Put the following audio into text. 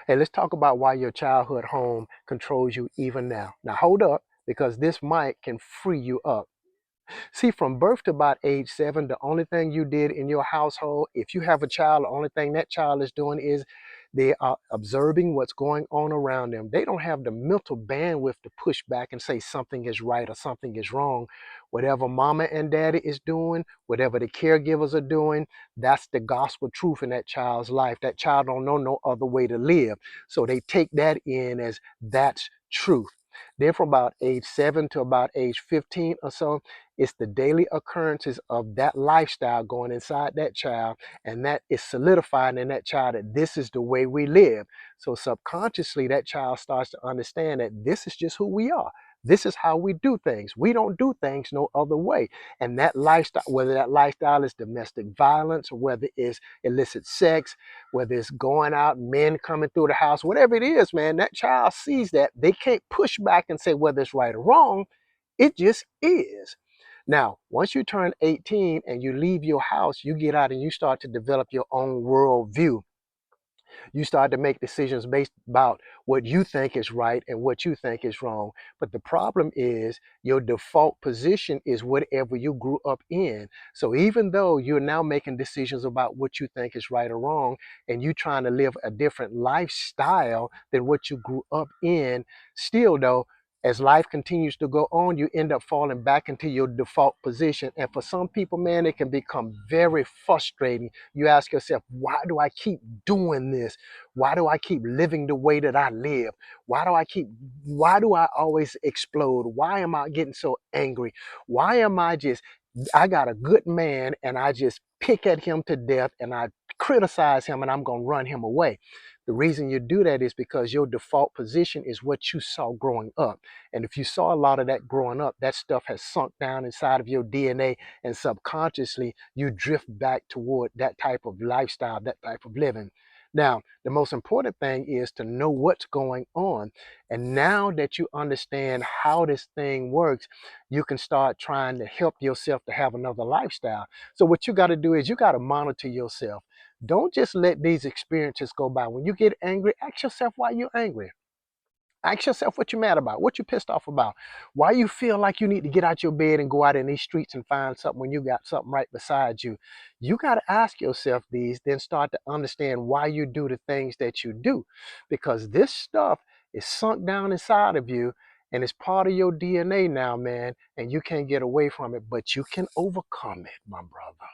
Hey, let's talk about why your childhood home controls you even now. Now, hold up, because this mic can free you up. See, from birth to about age 7, the only thing you did in your household, if you have a child, the only thing that child is doing is they are observing what's going on around them. They don't have the mental bandwidth to push back and say something is right or something is wrong. Whatever mama and daddy is doing, whatever the caregivers are doing, that's the gospel truth in that child's life. That child don't know no other way to live. So they take that in as that's truth. Then from about age 7 to about age 15 or so, it's the daily occurrences of that lifestyle going inside that child, and that is solidified in that child that this is the way we live. So subconsciously, that child starts to understand that this is just who we are. This is how we do things. We don't do things no other way. And that lifestyle, whether that lifestyle is domestic violence, or whether it's illicit sex, whether it's going out, men coming through the house, whatever it is, man, that child sees that. They can't push back and say whether it's right or wrong. It just is. Now, once you turn 18 and you leave your house, you get out and you start to develop your own worldview. You start to make decisions based about what you think is right and what you think is wrong. But the problem is your default position is whatever you grew up in. So even though you're now making decisions about what you think is right or wrong, and you trying to live a different lifestyle than what you grew up in, still though, as life continues to go on, you end up falling back into your default position. And for some people, man, it can become very frustrating. You ask yourself, why do I keep doing this? Why do I keep living the way that I live? Why do I always explode? Why am I getting so angry? Why am I just, I got a good man and I just pick at him to death and I criticize him and I'm going to run him away. The reason you do that is because your default position is what you saw growing up. And if you saw a lot of that growing up, that stuff has sunk down inside of your DNA, and subconsciously you drift back toward that type of lifestyle, that type of living. Now, the most important thing is to know what's going on. And now that you understand how this thing works, you can start trying to help yourself to have another lifestyle. So what you got to do is you got to monitor yourself. Don't just let these experiences go by. When you get angry, ask yourself why you're angry. Ask yourself what you're mad about, what you're pissed off about, why you feel like you need to get out your bed and go out in these streets and find something when you got something right beside you. You got to ask yourself these, then start to understand why you do the things that you do. Because this stuff is sunk down inside of you and it's part of your DNA now, man, and you can't get away from it, but you can overcome it, my brother.